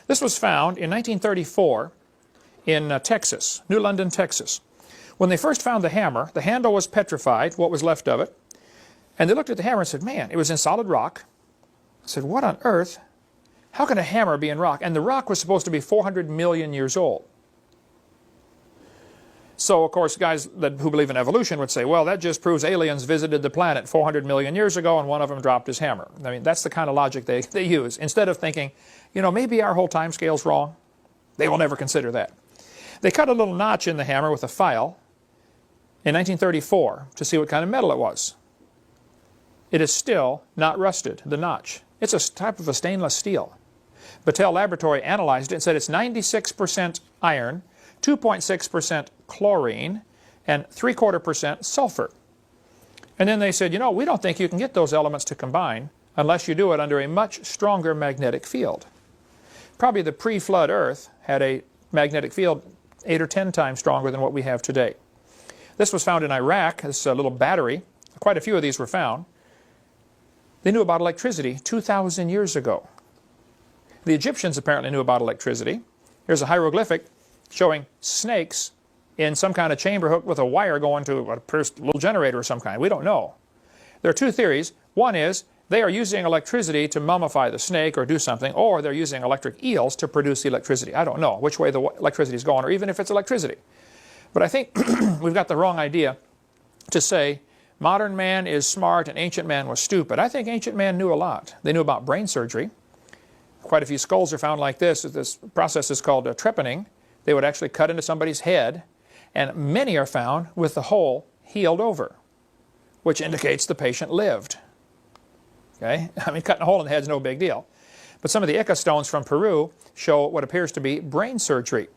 This was found in 1934 in Texas, New London, Texas. When they first found the hammer, the handle was petrified, what was left of it. And they looked at the hammer and said, man, it was in solid rock. I said, what on earth? How can a hammer be in rock? And the rock was supposed to be 400 million years old. So, of course, guys who believe in evolution would say, well, that just proves aliens visited the planet 400 million years ago and one of them dropped his hammer. I mean, that's the kind of logic they use. Instead of thinking, you know, maybe our whole time scale's wrong. They will never consider that. They cut a little notch in the hammer with a file in 1934 to see what kind of metal it was. It is still not rusted, the notch. It's a type of a stainless steel. Battelle Laboratory analyzed it and said it's 96% iron, 2.6% chlorine, and 3/4% sulfur. And then they said, you know, we don't think you can get those elements to combine unless you do it under a much stronger magnetic field. Probably the pre-flood Earth had a magnetic field 8 or 10 times stronger than what we have today. This was found in Iraq, this little battery. Quite a few of these were found. They knew about electricity 2,000 years ago. The Egyptians apparently knew about electricity. Here's a hieroglyphic showing snakes in some kind of chamber hooked with a wire going to a little generator of some kind. We don't know. There are two theories. One is they are using electricity to mummify the snake or do something, or they're using electric eels to produce the electricity. I don't know which way the electricity is going, or even if it's electricity. But I think we've got the wrong idea to say modern man is smart and ancient man was stupid. I think ancient man knew a lot. They knew about brain surgery. Quite a few skulls are found like this. This process is called trepanning. They would actually cut into somebody's head, and many are found with the hole healed over, which indicates the patient lived. Okay? I mean, cutting a hole in the head is no big deal. But some of the Ica stones from Peru show what appears to be brain surgery.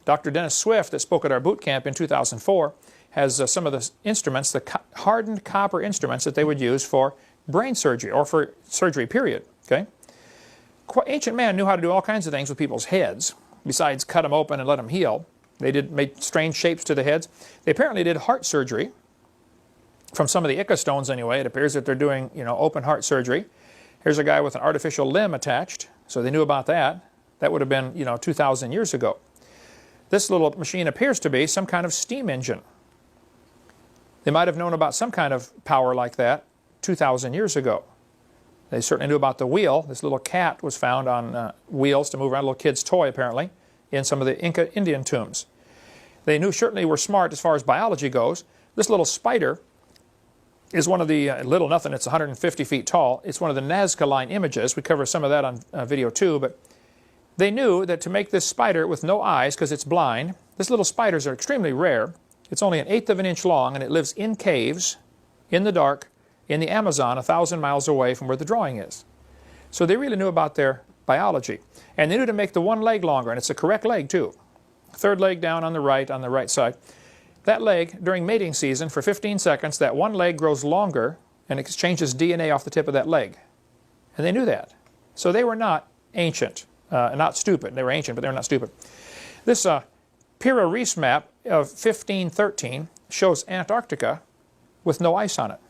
Dr. Dennis Swift, that spoke at our boot camp in 2004, has some of the instruments, the hardened copper instruments that they would use for brain surgery, or for surgery, period. Okay? Ancient man knew how to do all kinds of things with people's heads, besides cut them open and let them heal. They made strange shapes to the heads. They apparently did heart surgery. From some of the Ica stones anyway, it appears that they're doing, you know, open heart surgery. Here's a guy with an artificial limb attached, so they knew about that. That would have been, you know, 2,000 years ago. This little machine appears to be some kind of steam engine. They might have known about some kind of power like that 2,000 years ago. They certainly knew about the wheel. This little cat was found on wheels to move around, a little kid's toy apparently, in some of the Inca Indian tombs. They knew certainly were smart as far as biology goes. This little spider is one of the, little nothing, it's 150 feet tall. It's one of the Nazca Line images. We cover some of that on video too, but they knew that to make this spider with no eyes, because it's blind, these little spiders are extremely rare. It's only 1/8 of an inch long, and it lives in caves, in the dark, in the Amazon, 1,000 miles away from where the drawing is. So they really knew about their biology. And they knew to make the one leg longer, and it's a correct leg too. Third leg down on the right side. That leg, during mating season, for 15 seconds, that one leg grows longer and exchanges DNA off the tip of that leg. And they knew that. So they were not ancient, not stupid. They were ancient, but they were not stupid. This Pira Reis map of 1513 shows Antarctica with no ice on it.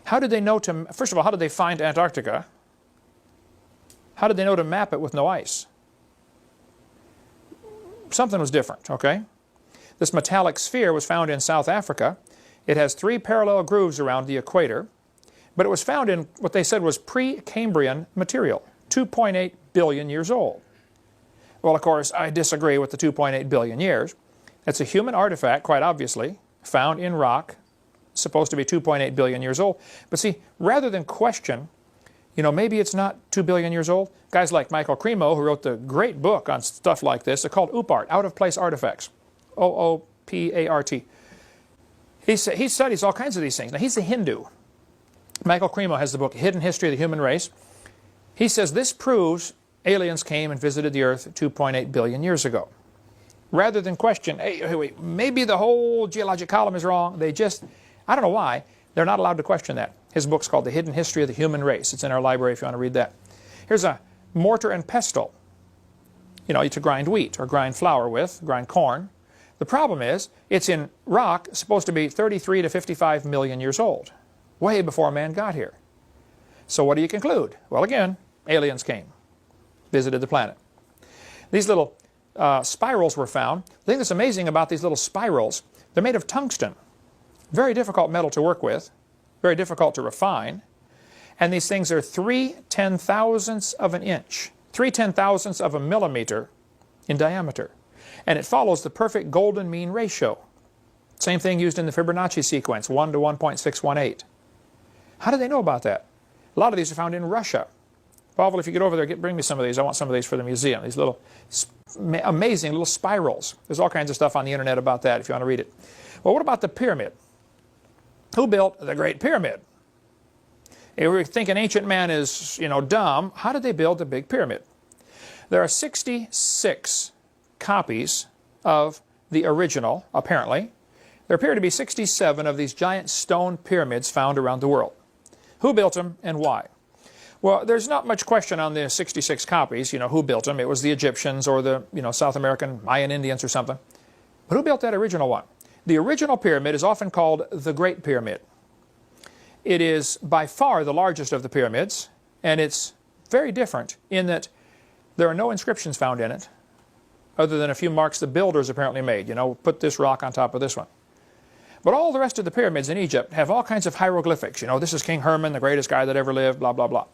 How did they know to, first of all, how did they find Antarctica? How did they know to map it with no ice? Something was different, okay? This metallic sphere was found in South Africa. It has 3 parallel grooves around the equator, but it was found in what they said was pre-Cambrian material, 2.8 billion years old. Well, of course, I disagree with the 2.8 billion years. It's a human artifact, quite obviously, found in rock, supposed to be 2.8 billion years old. But see, rather than question, you know, maybe it's not 2 billion years old, guys like Michael Cremo, who wrote the great book on stuff like this, they're called OOPArt, Out-of-Place Artifacts. O-O-P-A-R-T. He studies all kinds of these things. Now, he's a Hindu. Michael Cremo has the book Hidden History of the Human Race. He says this proves aliens came and visited the Earth 2.8 billion years ago. Rather than question, hey, wait, maybe the whole geologic column is wrong, they just, I don't know why, they're not allowed to question that. His book's called The Hidden History of the Human Race. It's in our library if you want to read that. Here's a mortar and pestle. You know, to grind wheat or grind flour with, grind corn. The problem is, it's in rock, supposed to be 33 to 55 million years old, way before man got here. So what do you conclude? Well, again, aliens came. visited the planet. These little spirals were found. The thing that's amazing about these little spirals, they're made of tungsten. Very difficult metal to work with, very difficult to refine. And these things are 3/10,000ths of an inch, 3/10,000ths of a millimeter in diameter. And it follows the perfect golden mean ratio. Same thing used in the Fibonacci sequence, 1 to 1.618. How do they know about that? A lot of these are found in Russia. Pavel, if you get over there, bring me some of these. I want some of these for the museum. These little amazing little spirals. There's all kinds of stuff on the internet about that if you want to read it. Well, what about the pyramid? Who built the Great Pyramid? If we're thinking ancient man is, dumb, how did they build the big pyramid? There are 66 copies of the original, apparently. There appear to be 67 of these giant stone pyramids found around the world. Who built them and why? Well, there's not much question on the 66 copies, who built them. It was the Egyptians or the, South American Mayan Indians or something. But who built that original one? The original pyramid is often called the Great Pyramid. It is by far the largest of the pyramids, and it's very different in that there are no inscriptions found in it, other than a few marks the builders apparently made. Put this rock on top of this one. But all the rest of the pyramids in Egypt have all kinds of hieroglyphics. This is King Herman, the greatest guy that ever lived, blah, blah, blah.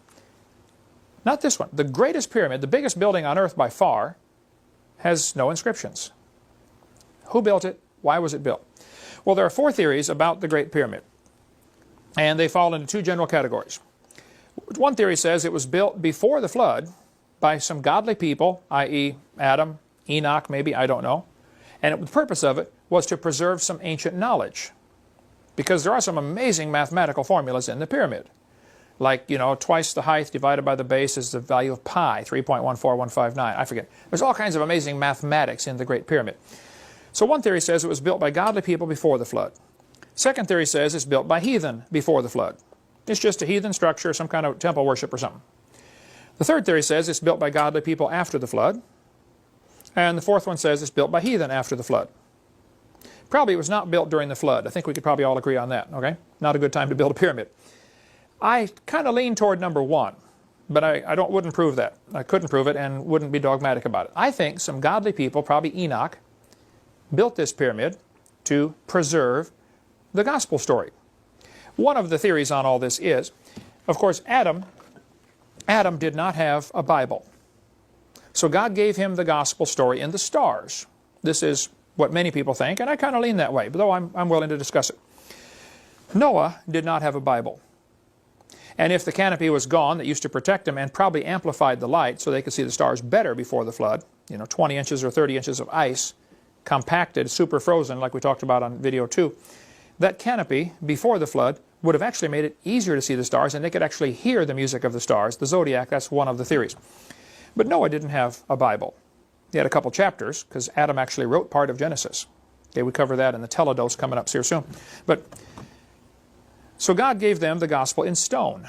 Not this one. The greatest pyramid, the biggest building on earth by far, has no inscriptions. Who built it? Why was it built? Well, there are 4 theories about the Great Pyramid, and they fall into 2 general categories. One theory says it was built before the flood by some godly people, i.e. Adam, Enoch maybe, I don't know. And the purpose of it was to preserve some ancient knowledge, because there are some amazing mathematical formulas in the pyramid. Like, twice the height divided by the base is the value of pi, 3.14159. I forget. There's all kinds of amazing mathematics in the Great Pyramid. So one theory says it was built by godly people before the flood. Second theory says it's built by heathen before the flood. It's just a heathen structure, some kind of temple worship or something. The third theory says it's built by godly people after the flood. And the fourth one says it's built by heathen after the flood. Probably it was not built during the flood. I think we could probably all agree on that, okay? Not a good time to build a pyramid. I kind of lean toward number 1, but I wouldn't prove that. I couldn't prove it and wouldn't be dogmatic about it. I think some godly people, probably Enoch, built this pyramid to preserve the gospel story. One of the theories on all this is, of course, Adam did not have a Bible. So God gave him the gospel story in the stars. This is what many people think, and I kind of lean that way, though I'm willing to discuss it. Noah did not have a Bible. And if the canopy was gone that used to protect him and probably amplified the light so they could see the stars better before the flood, 20 inches or 30 inches of ice, compacted, super frozen, like we talked about on video 2, that canopy before the flood would have actually made it easier to see the stars, and they could actually hear the music of the stars. The zodiac, that's one of the theories. But Noah didn't have a Bible. He had a couple chapters, because Adam actually wrote part of Genesis. Okay, we cover that in the teledose coming up here soon. So God gave them the gospel in stone.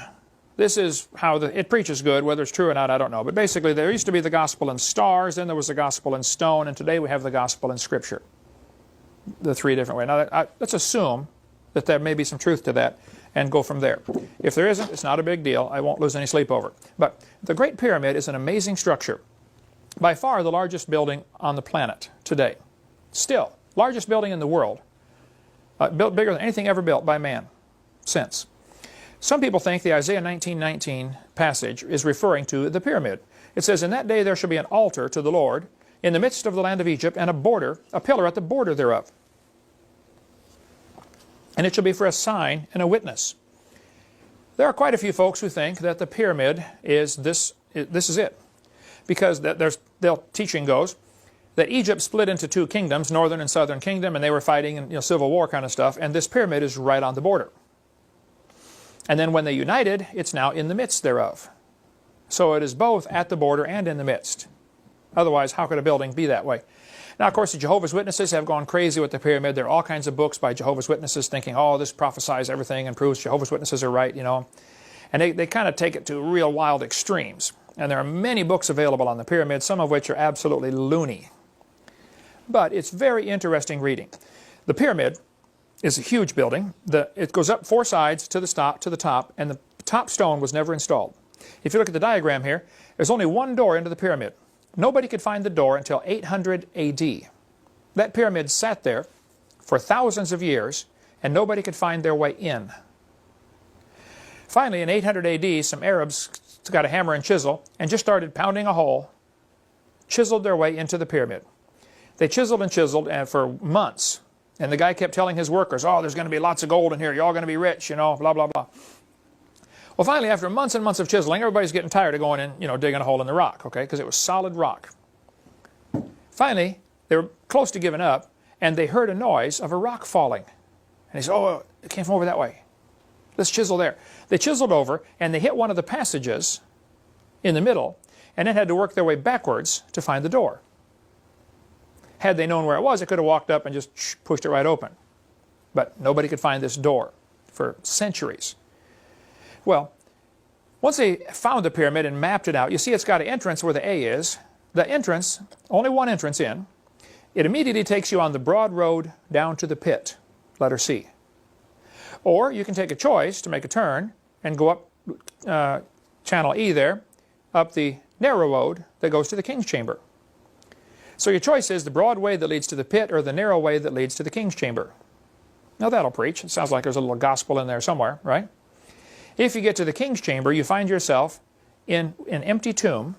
This is how it preaches good. Whether it's true or not, I don't know. But basically, there used to be the gospel in stars, then there was the gospel in stone, and today we have the gospel in Scripture. The 3 different ways. Now, let's assume that there may be some truth to that and go from there. If there isn't, it's not a big deal. I won't lose any sleep over it. But the Great Pyramid is an amazing structure. By far the largest building on the planet today. Still, largest building in the world. Built bigger than anything ever built by man since. Some people think the Isaiah 19:19 passage is referring to the pyramid. It says, "In that day there shall be an altar to the Lord in the midst of the land of Egypt, and a pillar at the border thereof. And it shall be for a sign and a witness." There are quite a few folks who think that the pyramid is this is it. Because their teaching goes that Egypt split into 2 kingdoms, northern and southern kingdom, and they were fighting in civil war kind of stuff, and this pyramid is right on the border. And then when they united, it's now in the midst thereof. So it is both at the border and in the midst. Otherwise, how could a building be that way? Now, of course, the Jehovah's Witnesses have gone crazy with the pyramid. There are all kinds of books by Jehovah's Witnesses thinking, oh, this prophesies everything and proves Jehovah's Witnesses are right, And they kind of take it to real wild extremes. And there are many books available on the pyramid, some of which are absolutely loony. But it's very interesting reading. The pyramid is a huge building. It goes up 4 sides to the top, and the top stone was never installed. If you look at the diagram here, There's only one door into the pyramid. Nobody could find the door until 800 AD. That pyramid sat there for thousands of years, and nobody could find their way in. Finally, in 800 AD, some Arabs got a hammer and chisel and just started pounding a hole, chiseled their way into the pyramid. They chiseled and chiseled for months. And the guy kept telling his workers, oh, there's going to be lots of gold in here. You're all going to be rich, you know, blah, blah, blah. Well, finally, after months and months of chiseling, everybody's getting tired of going in, you know, digging a hole in the rock, okay, because it was solid rock. Finally, they were close to giving up, and they heard a noise of a rock falling. And he said, oh, it came from over that way. Let's chisel there. They chiseled over, and they hit one of the passages in the middle, and then had to work their way backwards to find the door. Had they known where it was, they could have walked up and just pushed it right open. But nobody could find this door for centuries. Well, once they found the pyramid and mapped it out, you see it's got an entrance where the A is. The entrance, only one entrance in, it immediately takes you on the broad road down to the pit, letter C. Or you can take a choice to make a turn and go up channel E there, up the narrow road that goes to the king's chamber. So your choice is the broad way that leads to the pit or the narrow way that leads to the king's chamber. Now that'll preach. It sounds like there's a little gospel in there somewhere, right? If you get to the king's chamber, you find yourself in an empty tomb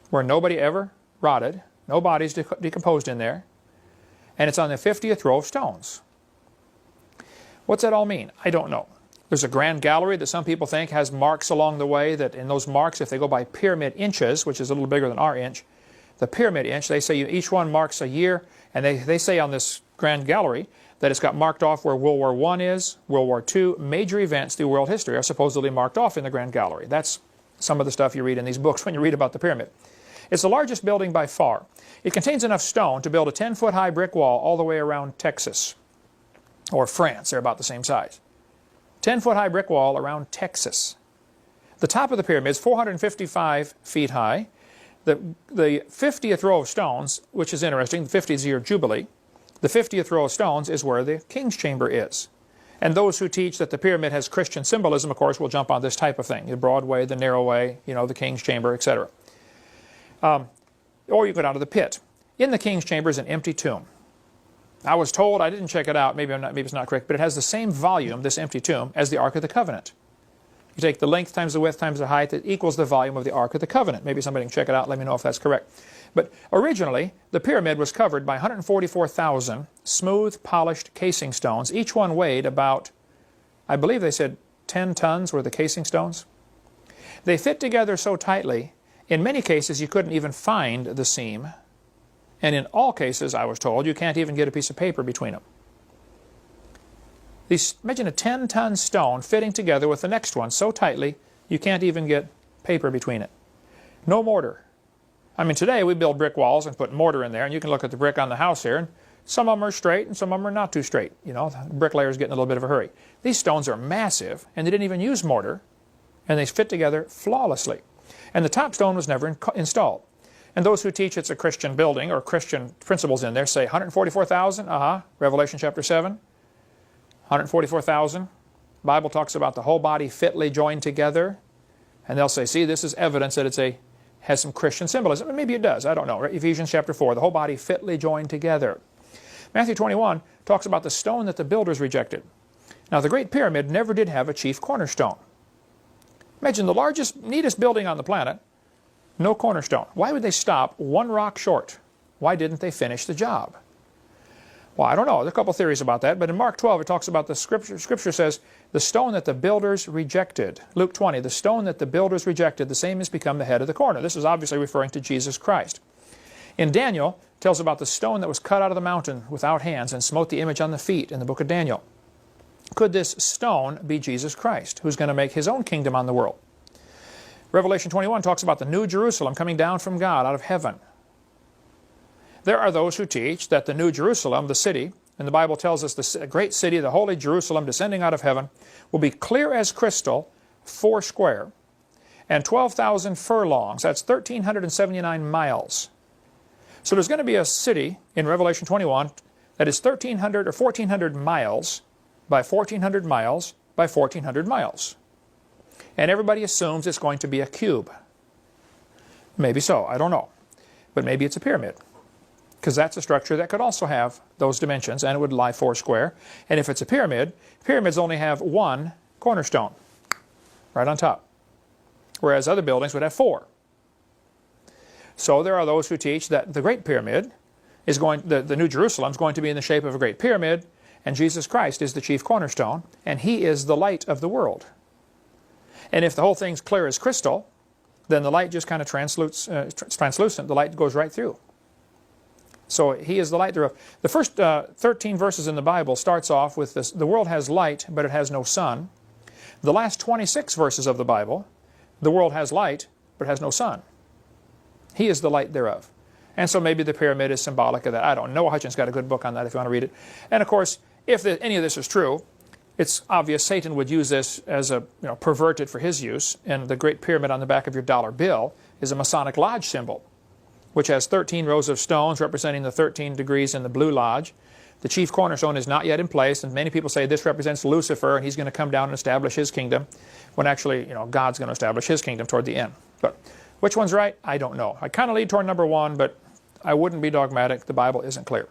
where nobody ever rotted, no bodies decomposed in there, and it's on the 50th row of stones. What's that all mean? I don't know. There's a grand gallery that some people think has marks along the way, that in those marks, if they go by pyramid inches, which is a little bigger than our inch, the pyramid inch, they say each one marks a year, and they say on this grand gallery that it's got marked off where World War I is, World War II, major events through world history are supposedly marked off in the grand gallery. That's some of the stuff you read in these books when you read about the pyramid. It's the largest building by far. It contains enough stone to build a 10-foot high brick wall all the way around Texas, or France. They're about the same size. 10-foot high brick wall around Texas. The top of the pyramid is 455 feet high. The 50th row of stones, which is interesting, the 50th year jubilee, the 50th row of stones is where the king's chamber is. And those who teach that the pyramid has Christian symbolism, of course, will jump on this type of thing, the broad way, the narrow way, you know, the king's chamber, etc. Or you go down to the pit. In the king's chamber is an empty tomb. I was told, I didn't check it out, maybe it's not correct, but it has the same volume, this empty tomb, as the Ark of the Covenant. You take the length times the width times the height, it equals the volume of the Ark of the Covenant. Maybe somebody can check it out, let me know if that's correct. But originally, the pyramid was covered by 144,000 smooth, polished casing stones. Each one weighed about, I believe they said 10 tons were the casing stones. They fit together so tightly, in many cases you couldn't even find the seam. And in all cases, I was told, you can't even get a piece of paper between them. Imagine a 10-ton stone fitting together with the next one so tightly you can't even get paper between it. No mortar. I mean, today we build brick walls and put mortar in there, and you can look at the brick on the house here, and some of them are straight and some of them are not too straight. You know, the bricklayer's getting a little bit of a hurry. These stones are massive, and they didn't even use mortar, and they fit together flawlessly. And the top stone was never installed. And those who teach it's a Christian building or Christian principles in there say 144,000, Revelation chapter 7. 144,000. Bible talks about the whole body fitly joined together. And they'll say, see, this is evidence that has some Christian symbolism. Maybe it does, I don't know. Ephesians chapter 4, the whole body fitly joined together. Matthew 21 talks about the stone that the builders rejected. Now, the Great Pyramid never did have a chief cornerstone. Imagine the largest, neatest building on the planet, no cornerstone. Why would they stop one rock short? Why didn't they finish the job? Well, I don't know. There are a couple theories about that, but in Mark 12 it talks about the scripture. Scripture says, the stone that the builders rejected. Luke 20, the stone that the builders rejected, the same has become the head of the corner. This is obviously referring to Jesus Christ. In Daniel, it tells about the stone that was cut out of the mountain without hands and smote the image on the feet in the book of Daniel. Could this stone be Jesus Christ, who's going to make his own kingdom on the world? Revelation 21 talks about the New Jerusalem coming down from God out of heaven. There are those who teach that the New Jerusalem, the city, and the Bible tells us the great city, the holy Jerusalem descending out of heaven, will be clear as crystal, 4 square, and 12,000 furlongs. That's 1,379 miles. So there's going to be a city in Revelation 21 that is 1,300 or 1,400 miles by 1,400 miles by 1,400 miles. And everybody assumes it's going to be a cube. Maybe so, I don't know. But maybe it's a pyramid, because that's a structure that could also have those dimensions, and it would lie 4 square. And if it's a pyramid, pyramids only have 1 cornerstone right on top, whereas other buildings would have 4. So there are those who teach that the Great Pyramid is the New Jerusalem is going to be in the shape of a great pyramid, and Jesus Christ is the chief cornerstone, and He is the light of the world. And if the whole thing's clear as crystal, then the light just kind of translucent. The light goes right through. So He is the light thereof. The first 13 verses in the Bible starts off with this: the world has light, but it has no sun. The last 26 verses of the Bible, the world has light, but it has no sun. He is the light thereof. And so maybe the pyramid is symbolic of that. I don't know. Noah Hutchins got a good book on that if you want to read it. And of course, if any of this is true, it's obvious Satan would use this as pervert it for his use. And the Great Pyramid on the back of your dollar bill is a Masonic Lodge symbol, which has 13 rows of stones representing the 13 degrees in the Blue Lodge. The chief cornerstone is not yet in place, and many people say this represents Lucifer, and he's going to come down and establish his kingdom, when actually, God's going to establish His kingdom toward the end. But which one's right? I don't know. I kind of lead toward number 1, but I wouldn't be dogmatic. The Bible isn't clear.